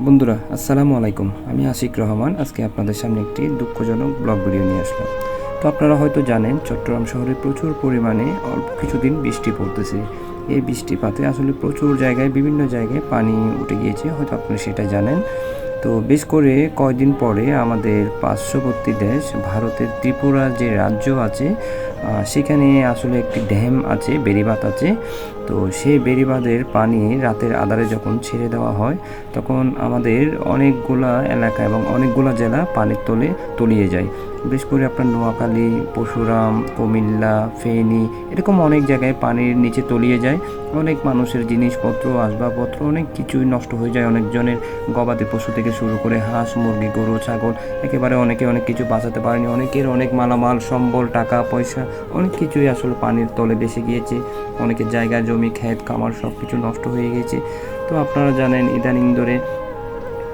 বন্ধুরা আসসালামু আলাইকুম। আমি আশিক রহমান। আজকে আপনাদের সামনে একটি দুঃখজনক ব্লগ ভিডিও নিয়ে আসলাম। তো আপনারা হয়তো জানেন চট্টগ্রাম শহরে প্রচুর পরিমাণে অল্প কিছুদিন বৃষ্টি পড়তেছে। এই বৃষ্টিপাতে আসলে প্রচুর জায়গায় বিভিন্ন জায়গায় পানি উঠে গিয়েছে, হয়তো আপনারা সেটা জানেন। তো বেশ করে কয়েকদিন পরে আমাদের পার্শ্ববর্তী দেশ ভারতের ত্রিপুরা যে রাজ্য আছে, সেখানে আসলে একটি ড্যাম আছে, বেড়িবাঁধ আছে। তো সেই বেড়িবাঁধের পানি রাতের আধারে যখন ছেড়ে দেওয়া হয়, তখন আমাদের অনেকগুলা এলাকা এবং অনেকগুলা জেলা পানির তলে তলিয়ে যায়। বিশেষ করে আপনার নোয়াখালী, পরশুরাম, কুমিল্লা, ফেনী, এরকম অনেক জায়গায় পানির নিচে তলিয়ে যায়। অনেক মানুষের জিনিসপত্র, আসবাবপত্র অনেক কিছুই নষ্ট হয়ে যায়। অনেকজনের গবাদি পশু থেকে শুরু করে হাঁস, মুরগি, গরু, ছাগল, একেবারে অনেকে অনেক কিছু বাঁচাতে পারেনি। অনেকের অনেক মালামাল, সম্বল, টাকা পয়সা অনেক কিছুই আসলে পানির তলে ভেসে গিয়েছে। অনেকের জায়গা জমি, ক্ষেত খামার সব কিছু নষ্ট হয়ে গিয়েছে। তো আপনারা জানেন ইদানিং ধরে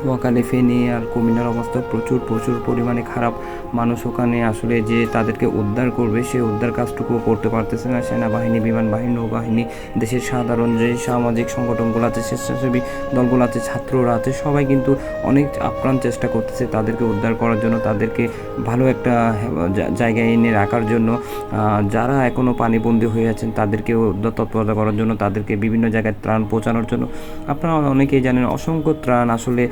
নোয়াখালী, ফেনী আর কুমিল্লার অবস্থা প্রচুর প্রচুর পরিমাণে খারাপ। মানুষ ওখানে আসলে যে তাদেরকে উদ্ধার করবে, সেই উদ্ধার কাজটুকুও করতে পারতেছে না। সেনাবাহিনী, বিমান বাহিনী, নৌবাহিনী, দেশের সাধারণ যে সামাজিক সংগঠনগুলো আছে, স্বেচ্ছাসেবী দলগুলো আছে, ছাত্ররা আছে, সবাই কিন্তু অনেক আপ্রাণ চেষ্টা করতেছে তাদেরকে উদ্ধার করার জন্য, তাদেরকে ভালো একটা জায়গায় এনে রাখার জন্য। যারা এখনও পানিবন্দী হয়ে আছেন তাদেরকেও উদ্ধার তৎপরতা করার জন্য, তাদেরকে বিভিন্ন জায়গায় ত্রাণ পৌঁছানোর জন্য। আপনারা অনেকেই জানেন অসংখ্য ত্রাণ আসলে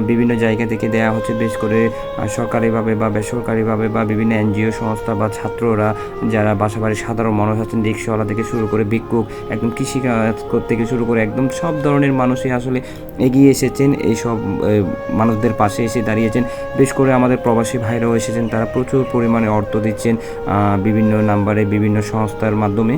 বিভিন্ন জায়গা থেকে দেওয়া হচ্ছে, বেশ করে সরকারিভাবে বা বেসরকারিভাবে বা বিভিন্ন এনজিও সংস্থা বা ছাত্ররা, যারা বাসাবাড়ির সাধারণ মানুষ আছেন, রিক্সাওয়ালা থেকে শুরু করে ভিক্ষুক, একদম কৃষিকাজ থেকে শুরু করে একদম সব ধরনের মানুষই আসলে এগিয়ে এসেছেন, এইসব মানুষদের পাশে এসে দাঁড়িয়েছেন। বেশ করে আমাদের প্রবাসী ভাইরাও এসেছেন, তারা প্রচুর পরিমাণে অর্থ দিচ্ছেন বিভিন্ন নাম্বারে, বিভিন্ন সংস্থার মাধ্যমে।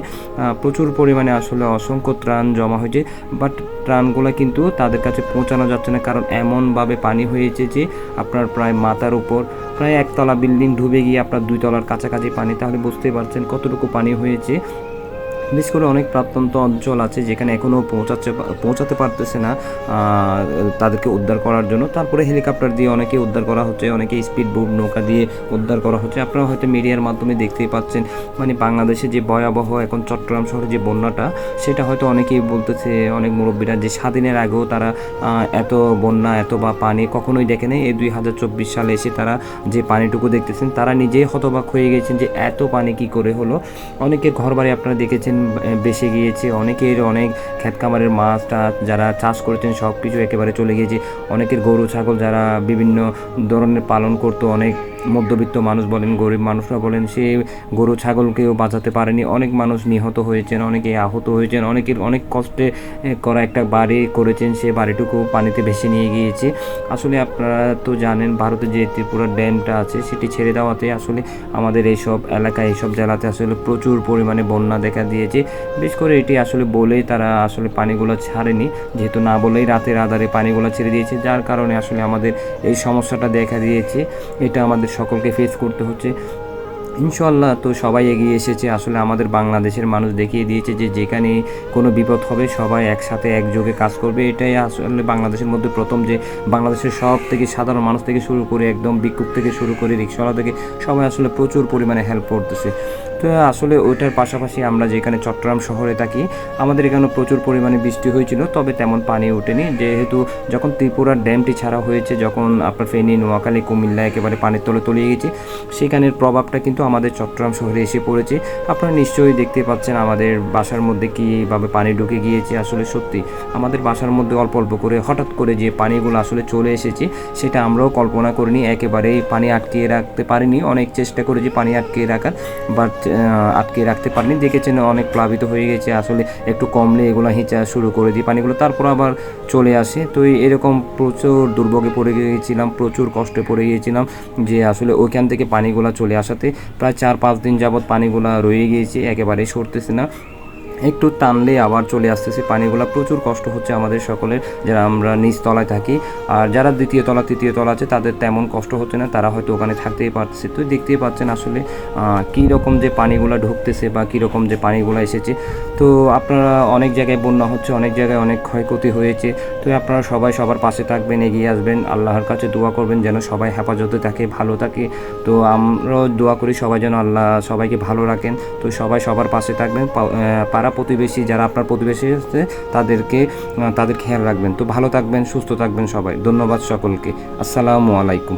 প্রচুর পরিমাণে আসলে অসংখ্য ত্রাণ জমা হয়েছে, বাট ত্রাণগুলো কিন্তু তাদের কাছে পৌঁছানো যাচ্ছে না, কারণ এমনভাবে পানি হয়েছে যে আপনার প্রায় মাথার উপর, প্রায় একতলা বিল্ডিং ডুবে গিয়ে আপনার 2 তলার কাছাকাছি পানি। তাহলে বুঝতেই পারছেন কতটুকু পানি হয়েছে। বিশেষ করে অনেক প্রত্যন্ত অঞ্চল আছে যেখানে এখনও পৌঁছাতে পারতেছে না তাদেরকে উদ্ধার করার জন্য। তারপরে হেলিকপ্টার দিয়ে অনেকে উদ্ধার করা হচ্ছে, অনেকে স্পিড বোট নৌকা দিয়ে উদ্ধার করা হচ্ছে। আপনারা হয়তো মিডিয়ার মাধ্যমে দেখতেই পাচ্ছেন, মানে বাংলাদেশে যে ভয়াবহ এখন চট্টগ্রাম শহরে যে বন্যাটা, সেটা হয়তো অনেকেই বলতেছে, অনেক মুরব্বীরা, যে স্বাধীনের আগেও তারা এত বন্যা, এত বা পানি কখনোই দেখে নেই। এই 2024 সালে এসে তারা যে পানিটুকু দেখতেছেন, তারা নিজেই হতবাক হয়ে গেছেন যে এত পানি কি করে হলো। অনেকের ঘরবাড়ি আপনারা দেখেছেন বেসে গিয়েছে, অনেকের অনেক ক্ষেত খামারের মাছ টাছ যারা চাষ করেছেন সব কিছু একেবারে চলে গিয়েছে। অনেকের গরু ছাগল যারা বিভিন্ন ধরনের পালন করতো, অনেক মধ্যবিত্ত মানুষ বলেন, গরিব মানুষরা বলেন, সে গরু ছাগলকেও বাঁচাতে পারেনি। অনেক মানুষ নিহত হয়েছেন, অনেকে আহত হয়েছেন, অনেকের অনেক কষ্টে করা একটা বাড়ি করেছেন, সে বাড়িটুকু পানিতে ভেসে নিয়ে গিয়েছে। আসলে আপনারা তো জানেন ভারতের যে ত্রিপুরা ড্যামটা আছে, সেটি ছেড়ে দেওয়াতে আসলে আমাদের এইসব এলাকায়, এইসব জেলাতে আসলে প্রচুর পরিমাণে বন্যা দেখা দিয়েছে। বিশেষ করে এটি আসলে বলেই তারা আসলে পানিগুলো ছাড়েনি, যেহেতু না বলেই রাতের আধারে পানিগুলো ছেড়ে দিয়েছে, যার কারণে আসলে আমাদের এই সমস্যাটা দেখা দিয়েছে। এটা আমাদের সকলকে ফেস করতে হচ্ছে। ইনশাল্লাহ তো সবাই এগিয়ে এসেছে। আসলে আমাদের বাংলাদেশের মানুষ দেখিয়ে দিয়েছে যে যেখানে কোনো বিপদ হবে সবাই একসাথে একযোগে কাজ করবে। এটাই আসলে বাংলাদেশের মধ্যে প্রথম, যে বাংলাদেশের সব থেকে সাধারণ মানুষ থেকে শুরু করে একদম ভিক্ষুক থেকে শুরু করে রিক্সাওয়ালা থেকে সবাই আসলে প্রচুর পরিমাণে হেল্প করতেছে। তো আসলে ওইটার পাশাপাশি আমরা যেখানে চট্টগ্রাম শহরে থাকি, আমাদের এখানে প্রচুর পরিমাণে বৃষ্টি হয়েছিল, তবে তেমন পানি ওঠেনি। যেহেতু যখন ত্রিপুরার ড্যামটি ছাড়া হয়েছে, যখন আপনার ফেনী, নোয়াখালী, কুমিল্লা একেবারে পানির তলে তলিয়ে গেছে, সেখানের প্রভাবটা কিন্তু আমাদের চট্টগ্রাম শহরে এসে পড়েছে। আপনারা নিশ্চয়ই দেখতে পাচ্ছেন আমাদের বাসার মধ্যে কীভাবে পানি ঢুকে গিয়েছে। আসলে সত্যি আমাদের বাসার মধ্যে অল্প অল্প করে হঠাৎ করে যে পানিগুলো আসলে চলে এসেছে, সেটা আমরাও কল্পনা করিনি। একেবারেই পানি আটকিয়ে রাখতে পারিনি, অনেক চেষ্টা করেছি পানি আটকিয়ে রাখার, বাট আটকে রাখতে পারিনি। দেখেছেন অনেক প্লাবিত হয়ে গেছে। আসলে একটু কমলে এগুলো হিঁচা শুরু করে দিই পানিগুলো, তারপর আবার চলে আসে। তো এরকম প্রচুর দুর্ভোগে পড়ে গিয়েছিলাম, প্রচুর কষ্টে পড়ে গিয়েছিলাম, যে আসলে ওইখান থেকে পানিগুলো চলে আসাতে প্রায় 4-5 দিন যাবৎ পানিগুলো রয়ে গিয়েছে, একেবারেই সরতেছে না। একটু টানলে আবার চলে আসতেছে পানিগুলো। প্রচুর কষ্ট হচ্ছে আমাদের সকলের, যারা আমরা নিচ তলায় থাকি। আর যারা দ্বিতীয় তলা, তৃতীয় তলা আছে, তাদের তেমন কষ্ট হচ্ছে না, তারা হয়তো ওখানে থাকতেই পারতেছে। তো দেখতেই পাচ্ছেন আসলে কী রকম যে পানিগুলো ঢুকতেছে বা কী রকম যে পানিগুলো এসেছে। তো আপনারা অনেক জায়গায় বন্যা হচ্ছে, অনেক জায়গায় অনেক ক্ষয়ক্ষতি হয়েছে। তো আপনারা সবাই সবার পাশে থাকবেন, এগিয়ে আসবেন, আল্লাহর কাছে দোয়া করবেন যেন সবাই হেফাজতে থাকে, ভালো থাকে। তো আমরাও দোয়া করি সবাই যেন আল্লাহ সবাইকে ভালো রাখেন। তো সবাই সবার পাশে থাকবেন, পাড়া পাড়া প্রতিবেশী যারা আপনার প্রতিবেশী আছে তাদের খেয়াল রাখবেন। তো ভালো থাকবেন, সুস্থ থাকবেন সবাই। ধন্যবাদ সকলকে। আসসালামু আলাইকুম।